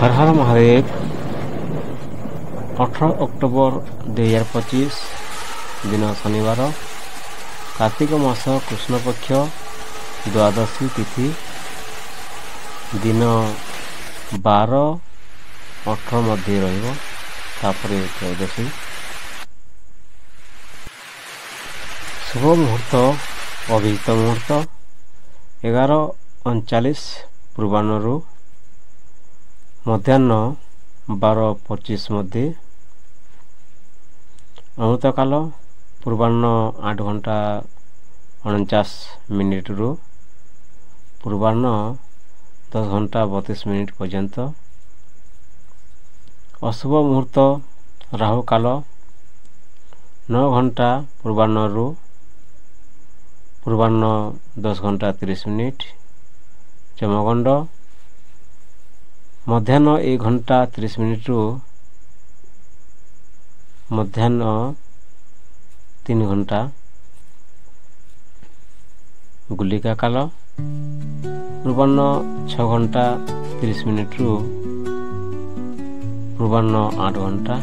हर हर Mahadev. 18 October 2025 दिन शनिवार, कार्तिक मास कृष्णपक्ष द्वादशी तिथि, दिन 12-18 मध्य रहिबो, तापरे त्रयोदशी। शुभ मुहूर्त अभिजित मुहूर्त 11:39 पूर्वाह्न मध्याह्न 12:25 मध्य। अमृत काल पूर्वाह्न 8:49 रु पूर्वाह्न 10:32 पर्यंत। अशुभ मुहूर्त राहु काल 9 घंटा पूर्वाह्न रु पूर्वाह्न 10:30। जमगंड मध्याह्न 1:30 रु मध्याह्न 3 घंटा। गुलिका काल पूर्वाह्न 6:30 रु पूर्वाह्न 8 घंटा।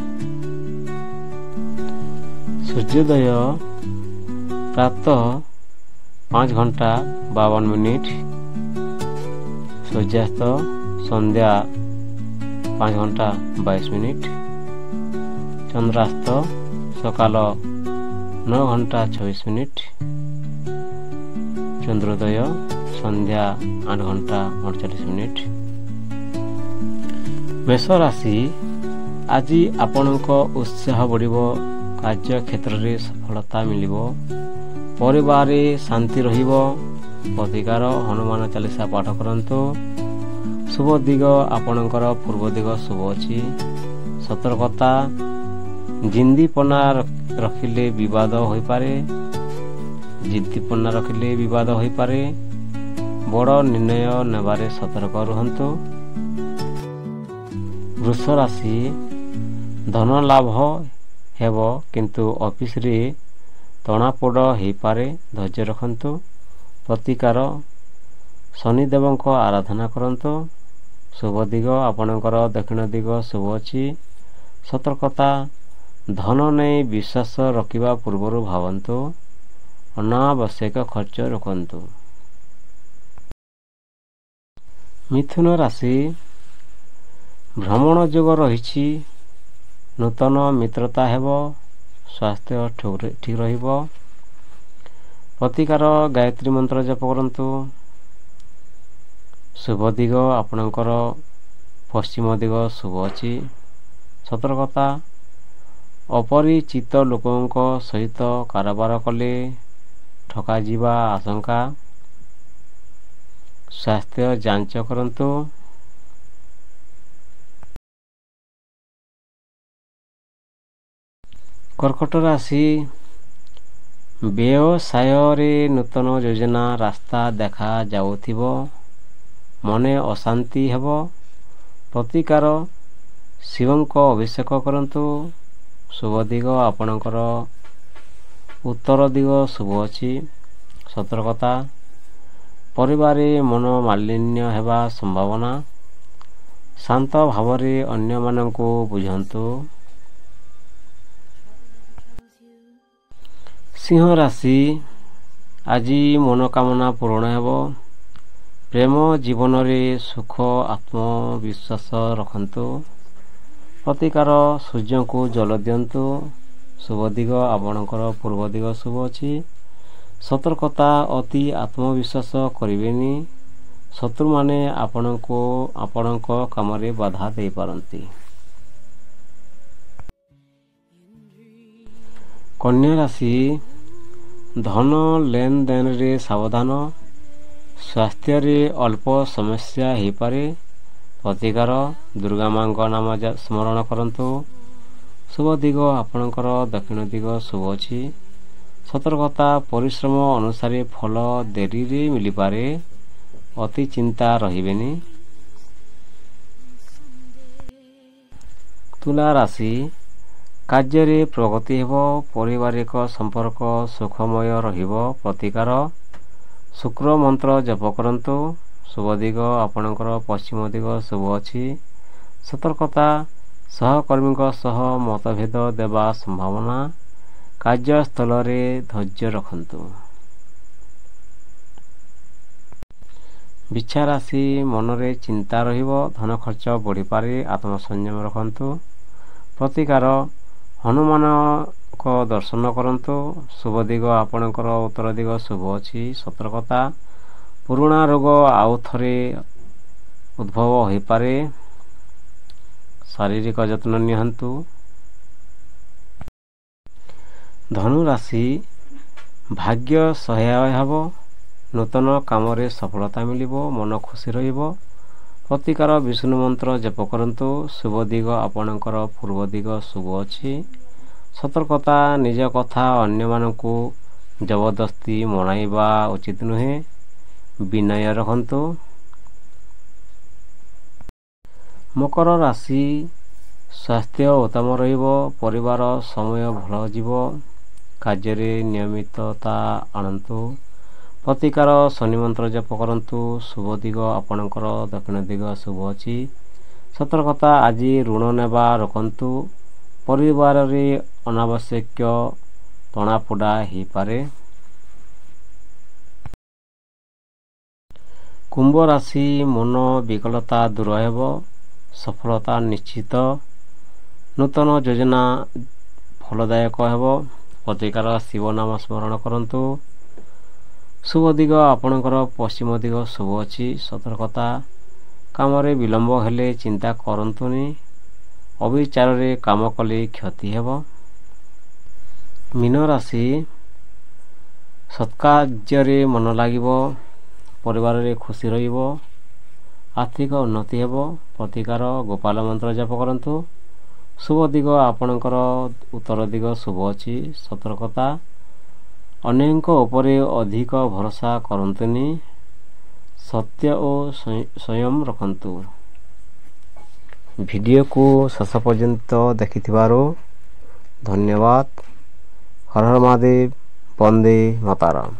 सूर्योदय प्रातः 5:52। सूर्यास्त संध्या 5:22। चंद्रास्त सकाल 9:26। चंद्रोदय संध्या 8:48। मेष राशि आज आपणक उत्साह बढ़िबो, कार्य क्षेत्र रे सफलता मिलिबो, परिवार शांति रहिबो। प्रतिकार हनुमान चालीसा पाठ करंतु। शुभ दिग आपणकर पूर्व दिग शुभ अछि। सतर्कता जिंदीपना रखिले विवाद होई पारे, जिद्दीपना रखिले विवाद होई पारे। बड़ निर्णय नेबारे सतर्क रुहंतु। वृष राशि धन लाभ हेबो, किंतु ऑफिस रे तणापोड़ होई पारे, धैर्य रखंतु। प्रतिकार शनिदेवଙ୍କ आराधना करंतु। शुभ दिग आपणकर दक्षिण दिग शुभ अछि। सतर्कता धन नै विश्वास रखिबा पूर्वरु भावंतु। अनावश्यक खर्च रोकंतु। मिथुन राशि भ्रमण योग रहिछि, नूतन मित्रता हेबो, स्वास्थ्य ठीक रहिबो। प्रतिकार गायत्री मंत्र जप करंतु। शुभ दिग आपणकर पश्चिम दिग शुभ अछि। सतर्कता अपरिचित लोकंक सहित कारोबार कले ठका जीवा आशंका। स्वास्थ्य जांच करंतु। कर्कट राशि व्यवसाय रे नूतन योजना रास्ता देखा जाउथिबो, मने अशांति हेबो। प्रतिकार शिवंक अभिषेक करंतु। शुभ दिग आपणकर उत्तर दिग शुभ अछि। सतर्कता परिवार मन मालिन्य हेबा संभावना। शांत भावरे अन्य मानंको बुझंतु। सिंह राशि आज मनोकामना पूर्ण हेबो। प्रेम जीवन रे सुख आत्मविश्वास रखंतु। प्रतिकार सूर्य को जल दियंतु। शुभ दिग आपणकर पूर्व दिग शुभ अछि। सतर्कता अति आत्मविश्वास करिवेनी, शत्रु माने आपणक काम रे बाधा दे पारंती। कन्या राशि धन लेन देन रे सावधान। स्वास्थ्य रे अल्प समस्या हे पारे। प्रतिकार दुर्गा मांग नाम स्मरण करंतु। शुभ दिग आपणकर दक्षिण दिग शुभ अछि। सतर्कता परिश्रम अनुसार फल देरी रे मिली पारे, अति चिंता रहिबेनी। तुला राशि कार्य रे प्रगति हेबो, पारिवारिक संपर्क सुखमय रहिबो। प्रतिकार शुक्र मंत्र जप करंतु। शुभ दिग आपणकर पश्चिम दिग शुभ अछि। ସତର୍କତା ସହକର୍ମୀଙ୍କ ସହ ମତଭେଦ ଦେବା ସମ୍ଭାବନା। କାର୍ଯ୍ୟସ୍ଥଳରେ ଧୈର୍ଯ୍ୟ ରଖନ୍ତୁ। ବିଛା ରାଶି ମନରେ ଚିନ୍ତା ରହିବ, ଧନ ଖର୍ଚ୍ଚ ବଢ଼ିପାରେ, ଆତ୍ମସଂଯମ ରଖନ୍ତୁ। ପ୍ରତିକାର ହନୁମାନଙ୍କ ଦର୍ଶନ କରନ୍ତୁ। ଶୁଭ ଦିଗ ଆପଣଙ୍କର ଉତ୍ତର ଦିଗ ଶୁଭ ଅଛି। ସତର୍କତା ପୁରୁଣା ରୋଗ ଆଉ ଥରେ ଉଦ୍ଭବ ହୋଇପାରେ, ଶାରୀରିକ ଯତ୍ନ ନିଅନ୍ତୁ। ଧନୁ ରାଶି ଭାଗ୍ୟ ସହାୟ ହେବ, ନୂତନ କାମରେ ସଫଳତା ମିଳିବ, ମନ ଖୁସି ରହିବ। ପ୍ରତିକାର ବିଷ୍ଣୁ ମନ୍ତ୍ର ଜପ କରନ୍ତୁ। ଶୁଭ ଦିଗ ଆପଣଙ୍କର ପୂର୍ବ ଦିଗ ଶୁଭ ଅଛି। ସତର୍କତା ନିଜ କଥା ଅନ୍ୟମାନଙ୍କୁ ଜବରଦସ୍ତି ମଣାଇବା ଉଚିତ ନୁହେଁ, ବିନୟ ରଖନ୍ତୁ। ମକର ରାଶି ସ୍ୱାସ୍ଥ୍ୟ ଉତ୍ତମ ରହିବ, ପରିବାର ସମୟ ଭଲ ଯିବ, କାର୍ଯ୍ୟରେ ନିୟମିତତା ଆଣନ୍ତୁ। ପ୍ରତିକାର ଶନି ମନ୍ତ୍ର ଜପ କରନ୍ତୁ। ଶୁଭ ଦିଗ ଆପଣଙ୍କର ଦକ୍ଷିଣ ଦିଗ ଶୁଭ ଅଛି। ସତର୍କତା ଆଜି ଋଣ ନେବା ରୋକନ୍ତୁ। ପରିବାରରେ ଅନାବଶ୍ୟକ ଟଣାପୋଡ଼ା ହୋଇପାରେ। କୁମ୍ଭ ରାଶି ମନ ବିକଳତା ଦୂର ହେବ, ସଫଳତା ନିଶ୍ଚିତ। ନୂତନ ଯୋଜନା ଫଳଦାୟକ ହେବ। ପ୍ରତିକାର ଶିବ ନାମ ସ୍ମରଣ କରନ୍ତୁ। ଶୁଭ ଦିଗ ଆପଣଙ୍କର ପଶ୍ଚିମ ଦିଗ ଶୁଭ ଅଛି। ସତର୍କତା କାମରେ ବିଳମ୍ବ ହେଲେ ଚିନ୍ତା କରନ୍ତୁନି, ଅବିଚାରରେ କାମ କଲେ କ୍ଷତି ହେବ। ମୀନ ରାଶି ସତ୍କାର୍ଯ୍ୟରେ ମନ ଲାଗିବ, ପରିବାରରେ ଖୁସି ରହିବ, ଆର୍ଥିକ ଉନ୍ନତି ହେବ। ପ୍ରତିକାର ଗୋପାଳ ମନ୍ତ୍ର ଜପ କରନ୍ତୁ। ଶୁଭ ଦିଗ ଆପଣଙ୍କର ଉତ୍ତର ଦିଗ ଶୁଭ ଅଛି। ସତର୍କତା ଅନ୍ୟଙ୍କ ଉପରେ ଅଧିକ ଭରସା କରନ୍ତୁନି, ସତ୍ୟ ଓ ସଂୟମ ରଖନ୍ତୁ। ଭିଡ଼ିଓକୁ ଶେଷ ପର୍ଯ୍ୟନ୍ତ ଦେଖିଥିବାରୁ ଧନ୍ୟବାଦ। ହର ହର ମହାଦେବ, ବନ୍ଦେ ମାତରମ୍।